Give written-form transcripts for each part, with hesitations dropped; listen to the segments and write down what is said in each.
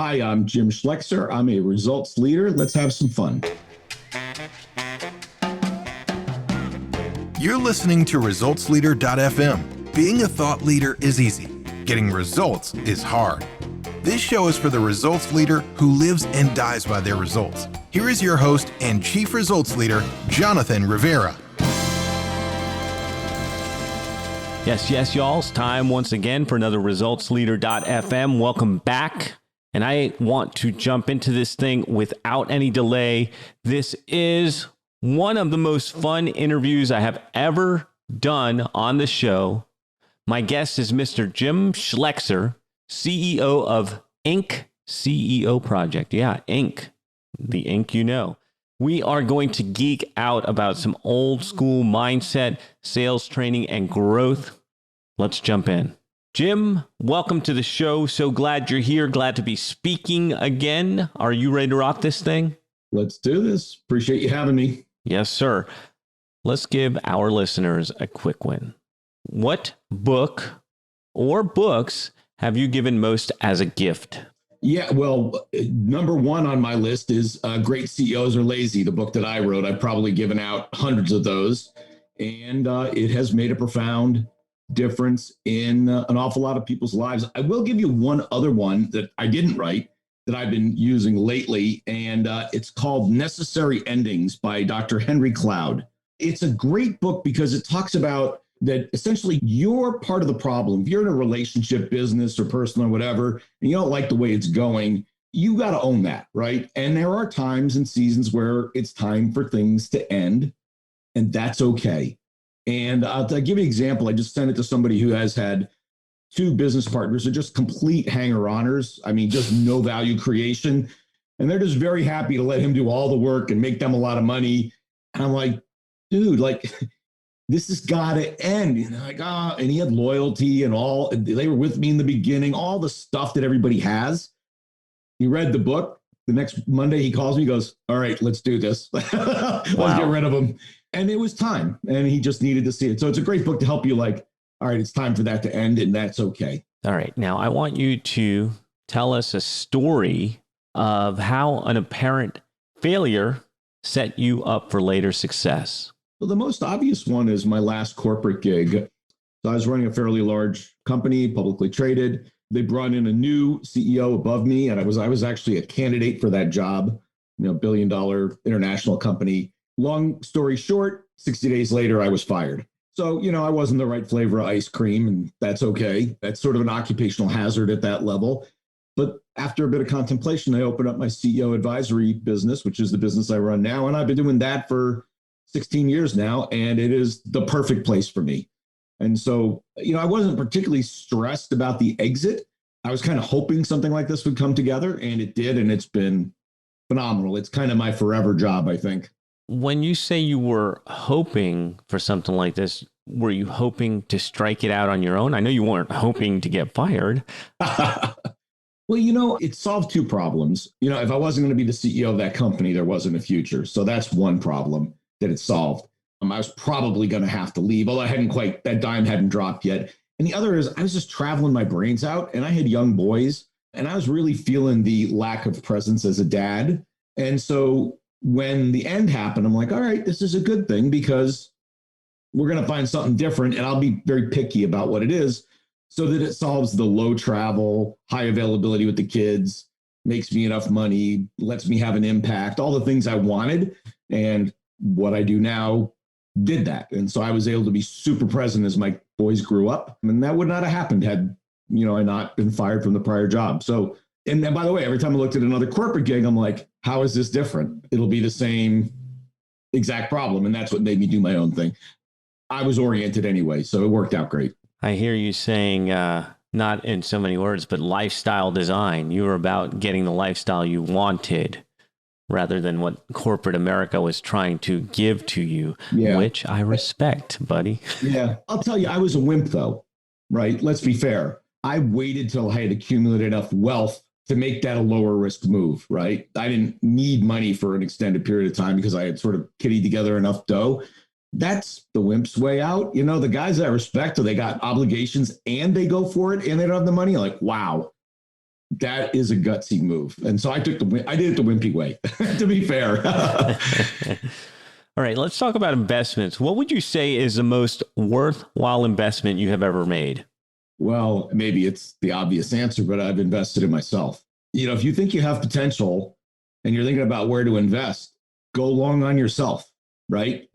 Hi, I'm Jim Schleckser. I'm a results leader. Let's have some fun. You're listening to ResultsLeader.fm. Being a thought leader is easy. Getting results is hard. This show is for the results leader who lives and dies by their results. Here is your host and Chief Results Leader, Jonathan Rivera. Yes, y'all. It's time once again for another ResultsLeader.fm. Welcome back. And I want to jump into this thing without any delay. This is one of the most fun interviews I have ever done on the show. My guest is Mr. Jim Schleckser, CEO of Inc. CEO Project. Yeah, Inc. The Inc. you know. We are going to geek out about some old school mindset, sales training, and growth. Let's jump in. Jim, welcome to the show. So glad you're here. Glad to be speaking again. Are you ready to rock this thing? Let's do this. Appreciate you having me. Yes, sir. Let's give our listeners a quick win. What book or books have you given most as a gift? Yeah, well, number one on my list is Great CEOs Are Lazy, the book that I wrote. I've probably given out hundreds of those, and it has made a profound difference in an awful lot of people's lives. I will give you one other one that I didn't write that I've been using lately, and it's called Necessary Endings by Dr. Henry Cloud. It's a great book because it talks about that essentially you're part of the problem. If you're in a relationship, business or personal or whatever, and you don't like the way it's going, you got to own that, right? And there are times and seasons where it's time for things to end, and that's okay. And I'll give you an example. I just sent it to somebody who has had two business partners who are just complete hanger-oners. I mean, just no value creation. And they're just very happy to let him do all the work and make them a lot of money. And I'm like, dude, like, this has got to end. And they're like, and he had loyalty and all. They were with me in the beginning, all the stuff that everybody has. He read the book. The next Monday, he calls me, he goes, all right, let's do this. Let's get rid of him. And it was time, and he just needed to see it. So it's a great book to help you like, all right, it's time for that to end, and that's okay. All right. Now, I want you to tell us a story of how an apparent failure set you up for later success. Well, the most obvious one is my last corporate gig. So I was running a fairly large company, publicly traded. They brought in a new CEO above me, and I was actually a candidate for that job, billion-dollar international company. Long story short, 60 days later, I was fired. So, I wasn't the right flavor of ice cream, and that's okay. That's sort of an occupational hazard at that level. But after a bit of contemplation, I opened up my CEO advisory business, which is the business I run now. And I've been doing that for 16 years now, and it is the perfect place for me. And so, I wasn't particularly stressed about the exit. I was kind of hoping something like this would come together, and it did, and it's been phenomenal. It's kind of my forever job, I think. When you say you were hoping for something like this, were you hoping to strike it out on your own? I know you weren't hoping to get fired. Well, it solved two problems. If I wasn't going to be the CEO of that company, there wasn't a future. So that's one problem that it solved. I was probably going to have to leave, although that dime hadn't dropped yet. And the other is I was just traveling my brains out, and I had young boys, and I was really feeling the lack of presence as a dad. And so when the end happened, I'm like, all right, this is a good thing because we're going to find something different, and I'll be very picky about what it is so that it solves the low travel, high availability with the kids, makes me enough money, lets me have an impact, all the things I wanted. And what I do now did that. And so I was able to be super present as my boys grew up. And that would not have happened had, I not been fired from the prior job. So, and by the way, every time I looked at another corporate gig, I'm like, how is this different? It'll be the same exact problem. And that's what made me do my own thing. I was oriented anyway, so it worked out great. I hear you saying, not in so many words, but lifestyle design. You were about getting the lifestyle you wanted rather than what corporate America was trying to give to you, which I respect, buddy. Yeah. I'll tell you, I was a wimp though, right? Let's be fair. I waited till I had accumulated enough wealth to make that a lower risk move, right? I didn't need money for an extended period of time because I had sort of kittied together enough dough. That's the wimp's way out. The guys that I respect, they got obligations and they go for it and they don't have the money. Like, wow, that is a gutsy move. And so I did it the wimpy way, to be fair. All right, let's talk about investments. What would you say is the most worthwhile investment you have ever made? Well, maybe it's the obvious answer, but I've invested in myself. If you think you have potential and you're thinking about where to invest, go long on yourself, right?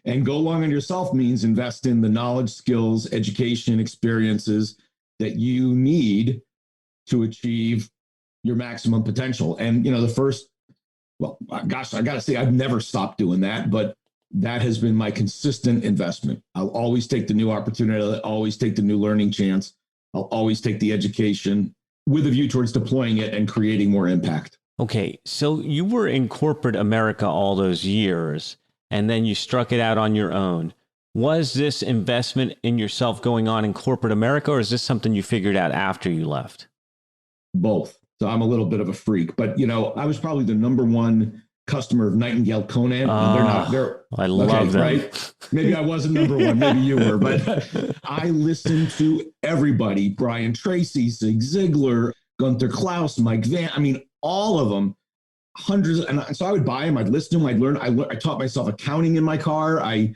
And go long on yourself means invest in the knowledge, skills, education, experiences that you need to achieve your maximum potential. And, well, gosh, I got to say, I've never stopped doing that, but that has been my consistent investment. I'll always take the new opportunity. I'll always take the new learning chance. I'll always take the education with a view towards deploying it and creating more impact. Okay, so you were in corporate America all those years, and then you struck it out on your own. Was this investment in yourself going on in corporate America, or is this something you figured out after you left? Both. So I'm a little bit of a freak, but I was probably the number one customer of Nightingale Conan. I love them. Right? Maybe I wasn't number one, maybe you were, but I listened to everybody: Brian Tracy, Zig Ziglar, Gunther Klaus, Mike Van. I mean, all of them, hundreds. And so I would buy them. I'd listen to them. I'd learn. I taught myself accounting in my car. And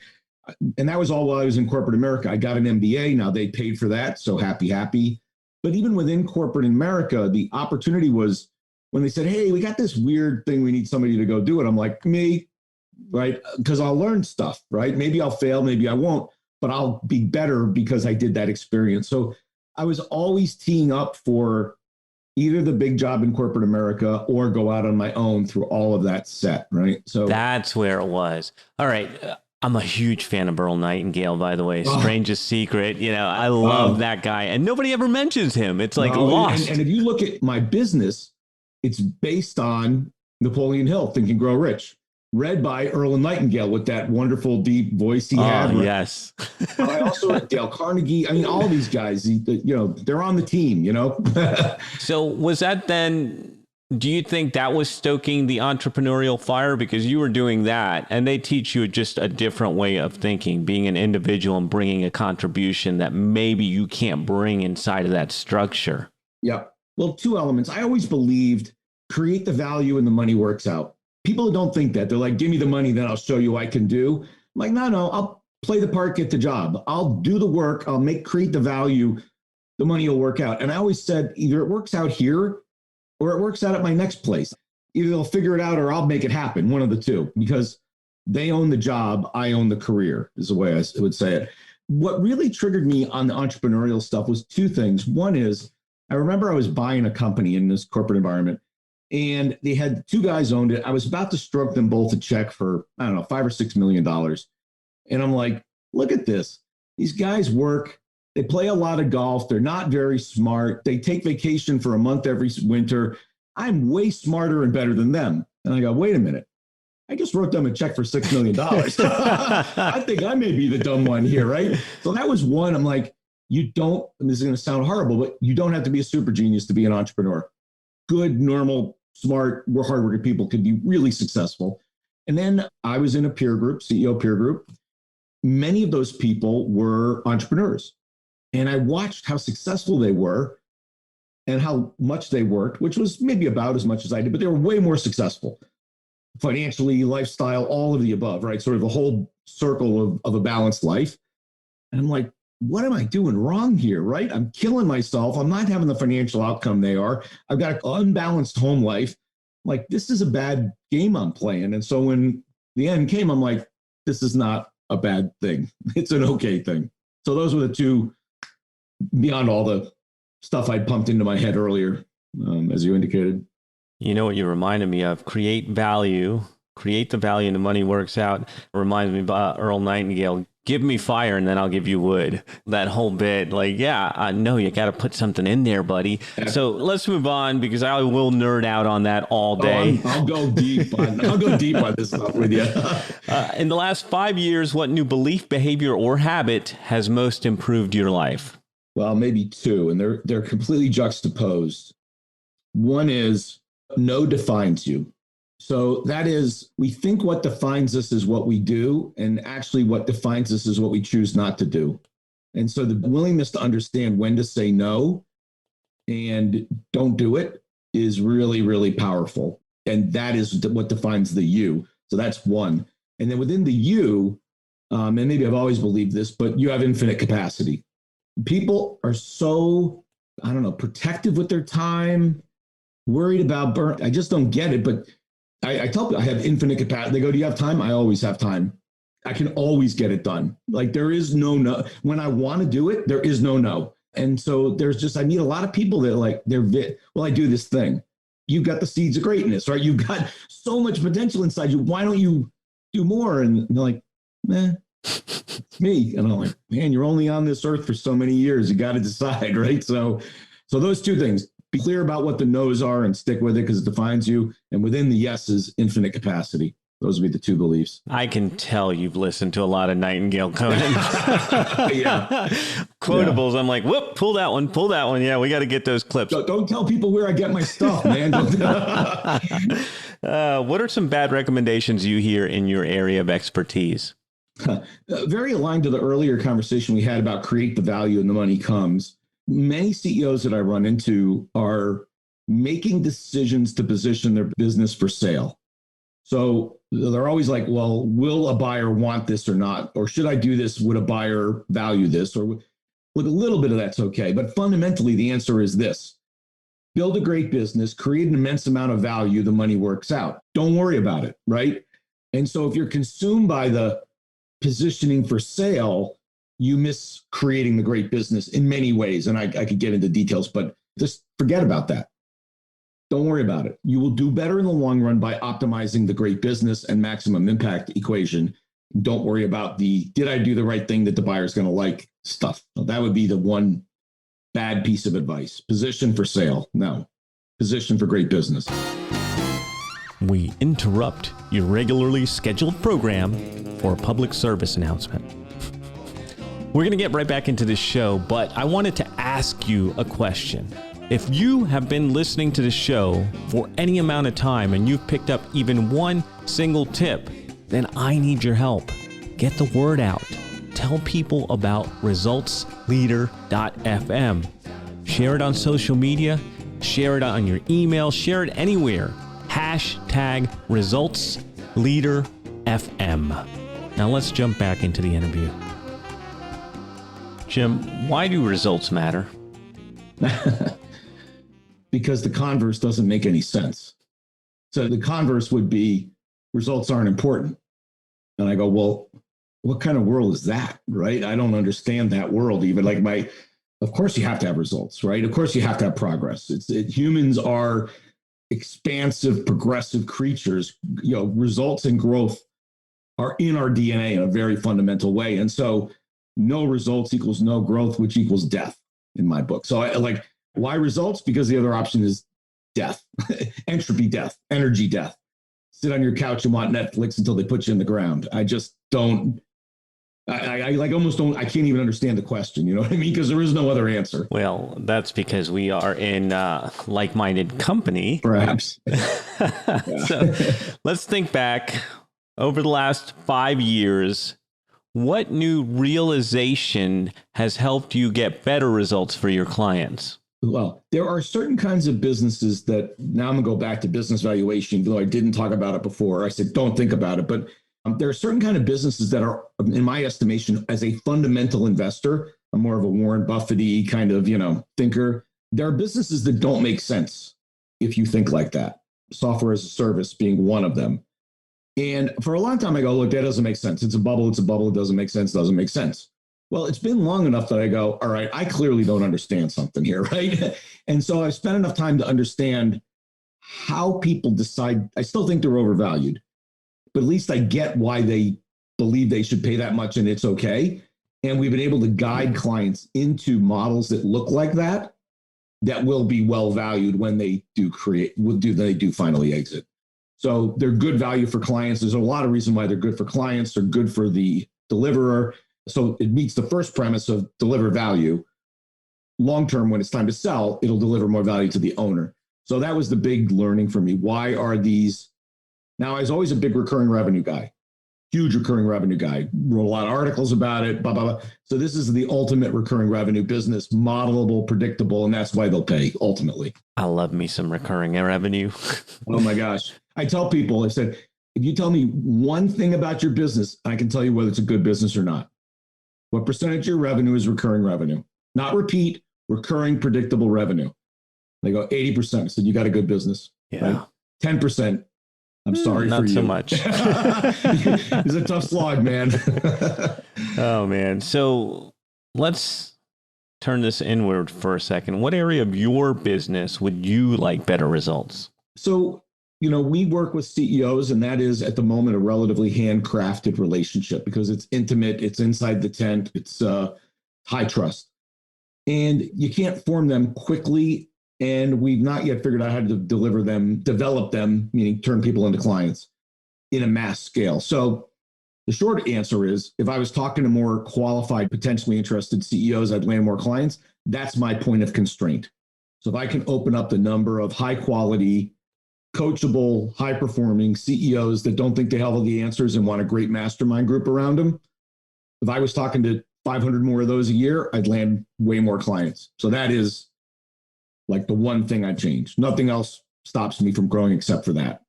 that was all while I was in corporate America. I got an MBA. Now they paid for that. So happy. But even within corporate America, the opportunity was when they said, hey, we got this weird thing. We need somebody to go do it. I'm like, me, right? Because I'll learn stuff, right? Maybe I'll fail, maybe I won't, but I'll be better because I did that experience. So I was always teeing up for either the big job in corporate America or go out on my own through all of that set, right? So that's where it was. All right. I'm a huge fan of Earl Nightingale, by the way. Strangest Secret. I love that guy. And nobody ever mentions him. It's like lost. And if you look at my business, it's based on Napoleon Hill, Think and Grow Rich, read by Earl Nightingale with that wonderful deep voice he had. Yes. I also read Dale Carnegie. I mean, all these guys, they're on the team, So was that then... Do you think that was stoking the entrepreneurial fire? Because you were doing that and they teach you just a different way of thinking, being an individual and bringing a contribution that maybe you can't bring inside of that structure. Yeah. Well, two elements. I always believed create the value and the money works out. People don't think that. They're like, give me the money, then I'll show you what I can do. I'm like, no, I'll play the part, get the job. I'll do the work. I'll create the value. The money will work out. And I always said, either it works out here or it works out at my next place. Either they'll figure it out or I'll make it happen, one of the two, because they own the job, I own the career, is the way I would say it. What really triggered me on the entrepreneurial stuff was two things. One is, I remember I was buying a company in this corporate environment, and they had two guys owned it. I was about to stroke them both a check for, I don't know, $5 or $6 million. And I'm like, look at this. These guys work. They play a lot of golf. They're not very smart. They take vacation for a month every winter. I'm way smarter and better than them. And I go, wait a minute. I just wrote them a check for $6 million. I think I may be the dumb one here, right? So that was one. I'm like, this is going to sound horrible, but you don't have to be a super genius to be an entrepreneur. Good, normal, smart, hardworking people can be really successful. And then I was in a peer group, CEO peer group. Many of those people were entrepreneurs. And I watched how successful they were and how much they worked, which was maybe about as much as I did, but they were way more successful financially, lifestyle, all of the above, right? Sort of the whole circle of a balanced life. And I'm like, what am I doing wrong here, right? I'm killing myself. I'm not having the financial outcome they are. I've got an unbalanced home life. Like, this is a bad game I'm playing. And so when the end came, I'm like, this is not a bad thing. It's an okay thing. So those were the two, beyond all the stuff I'd pumped into my head earlier, as you indicated. You know what you reminded me of? Create the value and the money works out. It reminds me of Earl Nightingale. Give me fire and then I'll give you wood. That whole bit, like, yeah, I know you got to put something in there, buddy. So let's move on because I will nerd out on that all day. I'll go deep on this stuff with you. In the last 5 years, what new belief, behavior, or habit has most improved your life? Well, maybe two, and they're completely juxtaposed. One is no defines you. So that is, we think what defines us is what we do, and actually what defines us is what we choose not to do. And so the willingness to understand when to say no and don't do it is really, really powerful. And that is what defines the you. So that's one. And then within the you, and maybe I've always believed this, but you have infinite capacity. People are so, I don't know, protective with their time, worried about burn. I just don't get it. But I tell people I have infinite capacity. They go, do you have time? I always have time. I can always get it done. Like there is no. When I want to do it, there is no. And so there's just, I meet a lot of people that like, well, I do this thing. You've got the seeds of greatness, right? You've got so much potential inside you. Why don't you do more? And they're like, it's me. And I'm like, man, you're only on this earth for so many years. You got to decide, right? So those two things, be clear about what the no's are and stick with it because it defines you. And within the yeses, infinite capacity. Those would be the two beliefs. I can tell you've listened to a lot of Nightingale Conan. Yeah. Quotables. Yeah. I'm like, whoop, pull that one. Yeah, we got to get those clips. Don't tell people where I get my stuff, man. What are some bad recommendations you hear in your area of expertise? Very aligned to the earlier conversation we had about create the value and the money comes. Many CEOs that I run into are making decisions to position their business for sale. So they're always like, well, will a buyer want this or not? Or should I do this? Would a buyer value this? Or with a little bit of that's okay. But fundamentally, the answer is this. Build a great business, create an immense amount of value, the money works out. Don't worry about it, right? And so if you're consumed by the positioning for sale, you miss creating the great business in many ways. And I could get into details, but just forget about that. Don't worry about it. You will do better in the long run by optimizing the great business and maximum impact equation. Don't worry about did I do the right thing that the buyer's going to like stuff. So that would be the one bad piece of advice. Position for sale. No. Position for great business. We interrupt your regularly scheduled program for a public service announcement. We're going to get right back into this show, but I wanted to ask you a question. If you have been listening to the show for any amount of time and you've picked up even one single tip, then I need your help. Get the word out. Tell people about resultsleader.fm. Share it on social media. Share it on your email. Share it anywhere. Hashtag resultsleaderfm. Now let's jump back into the interview. Jim, why do results matter? Because the converse doesn't make any sense. So the converse would be results aren't important. And I go, well, what kind of world is that, right? I don't understand that world even. Of course you have to have results, right? Of course you have to have progress. Humans are expansive, progressive creatures. Results and growth are in our DNA in a very fundamental way. And so no results equals no growth, which equals death in my book. So why results? Because the other option is death, entropy death, energy death. Sit on your couch and want Netflix until they put you in the ground. I just don't, I can't even understand the question. You know what I mean? Because there is no other answer. Well, that's because we are in like-minded company. Perhaps. So let's think back over the last 5 years. What new realization has helped you get better results for your clients? Well, there are certain kinds of businesses that now I'm going to go back to business valuation, though I didn't talk about it before. I said, don't think about it. But there are certain kind of businesses that are, in my estimation, as a fundamental investor, I'm more of a Warren Buffett-y kind of, thinker. There are businesses that don't make sense if you think like that. Software as a service being one of them. And for a long time, I go, look, that doesn't make sense. It's a bubble. It doesn't make sense. Well, it's been long enough that I go, all right, I clearly don't understand something here, right? And so I've spent enough time to understand how people decide. I still think they're overvalued, but at least I get why they believe they should pay that much and it's okay. And we've been able to guide clients into models that look like that will be well valued when they do finally exit. So they're good value for clients. There's a lot of reason why they're good for clients. They're good for the deliverer. So it meets the first premise of deliver value. Long-term, when it's time to sell, it'll deliver more value to the owner. So that was the big learning for me. Why are these? Now, I was always a big recurring revenue guy. huge recurring revenue guy, wrote a lot of articles about it, blah, blah, blah. So this is the ultimate recurring revenue business, modelable, predictable, and that's why they'll pay ultimately. I love me some recurring revenue. Oh my gosh. I tell people, I said, if you tell me one thing about your business, I can tell you whether it's a good business or not. What percentage of your revenue is recurring revenue? Not repeat, recurring, predictable revenue. They go 80%. I said, you got a good business. Yeah. Right? 10%. I'm sorry for you. Not so much. It's a tough slog, man. Oh, man. So let's turn this inward for a second. What area of your business would you like better results? So, we work with CEOs, and that is at the moment a relatively handcrafted relationship because it's intimate, it's inside the tent, it's high trust. And you can't form them quickly. And we've not yet figured out how to develop them, meaning turn people into clients in a mass scale. So the short answer is, if I was talking to more qualified, potentially interested CEOs, I'd land more clients. That's my point of constraint. So if I can open up the number of high quality, coachable, high performing CEOs that don't think they have all the answers and want a great mastermind group around them, if I was talking to 500 more of those a year, I'd land way more clients. So that is like the one thing I'd change. Nothing else stops me from growing except for that.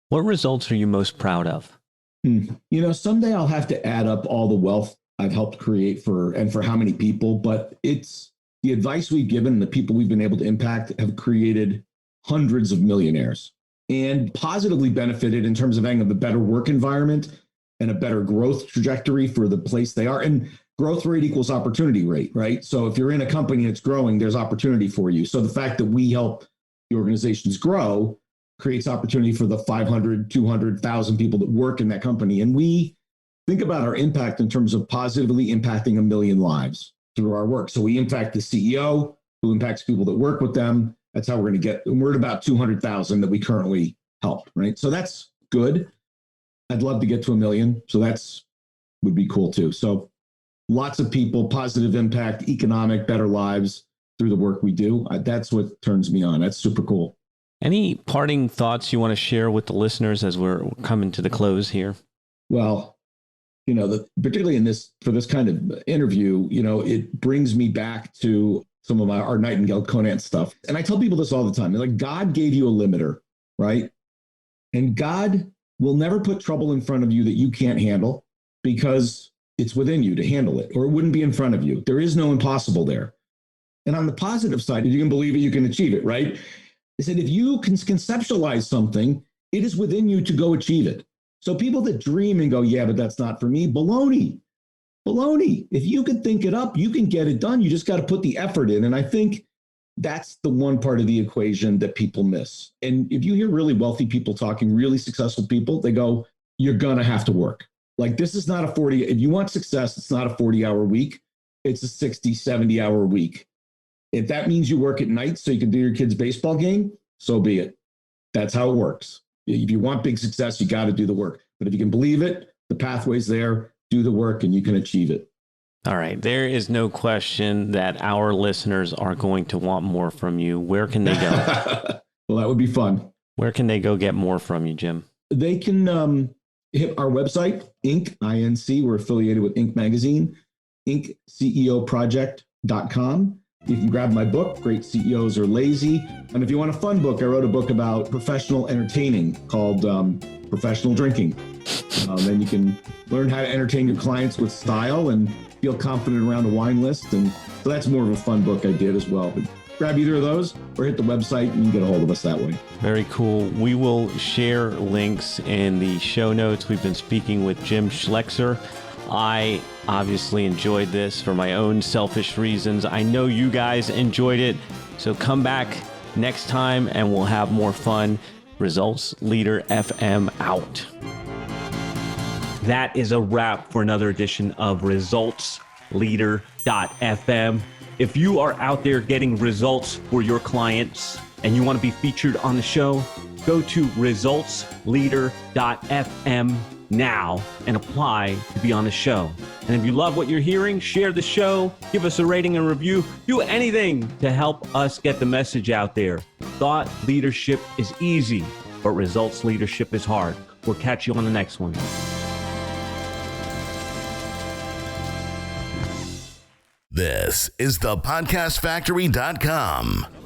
What results are you most proud of? Someday I'll have to add up all the wealth I've helped create for how many people, but it's the advice we've given, the people we've been able to impact have created hundreds of millionaires and positively benefited in terms of having a better work environment and a better growth trajectory for the place they are. And growth rate equals opportunity rate, right? So if you're in a company that's growing, there's opportunity for you. So the fact that we help the organizations grow creates opportunity for the 500, 200,000 people that work in that company. And we think about our impact in terms of positively impacting 1 million lives through our work. So we impact the CEO, who impacts people that work with them. That's how we're going to get, we're at about 200,000 that we currently help, right? So that's good. I'd love to get to 1 million. So would be cool too. So lots of people, positive impact, economic, better lives through the work we do. That's what turns me on. That's super cool. Any parting thoughts you want to share with the listeners as we're coming to the close here? Well, particularly for this kind of interview, it brings me back to some of our Nightingale Conant stuff. And I tell people this all the time. Like, God gave you a limiter, right? And God will never put trouble in front of you that you can't handle because it's within you to handle it, or it wouldn't be in front of you. There is no impossible there. And on the positive side, if you can believe it, you can achieve it, right? I said, if you can conceptualize something, it is within you to go achieve it. So people that dream and go, yeah, but that's not for me, baloney. If you can think it up, you can get it done. You just got to put the effort in. And I think that's the one part of the equation that people miss. And if you hear really wealthy people talking, really successful people, they go, you're going to have to work. Like, this is not if you want success, it's not a 40-hour week. It's a 60, 70-hour week. If that means you work at night so you can do your kid's baseball game, so be it. That's how it works. If you want big success, you got to do the work. But if you can believe it, the pathway's there, do the work, and you can achieve it. All right. There is no question that our listeners are going to want more from you. Where can they go? Well, that would be fun. Where can they go get more from you, Jim? They can hit our website, Inc. We're affiliated with Inc. Magazine, IncCEOproject.com. You can grab my book, Great CEOs Are Lazy. And if you want a fun book, I wrote a book about professional entertaining called Professional Drinking. Then you can learn how to entertain your clients with style and feel confident around a wine list. And so that's more of a fun book I did as well. But grab either of those or hit the website and you can get a hold of us that way. Very cool. We will share links in the show notes. We've been speaking with Jim Schleckser. I obviously enjoyed this for my own selfish reasons. I know you guys enjoyed it. So come back next time and we'll have more fun. Results Leader FM out. That is a wrap for another edition of Results Leader.fm. If you are out there getting results for your clients and you want to be featured on the show, go to resultsleader.fm now and apply to be on the show. And if you love what you're hearing, share the show, give us a rating and review, do anything to help us get the message out there. Thought leadership is easy, but results leadership is hard. We'll catch you on the next one. This is the podcastfactory.com.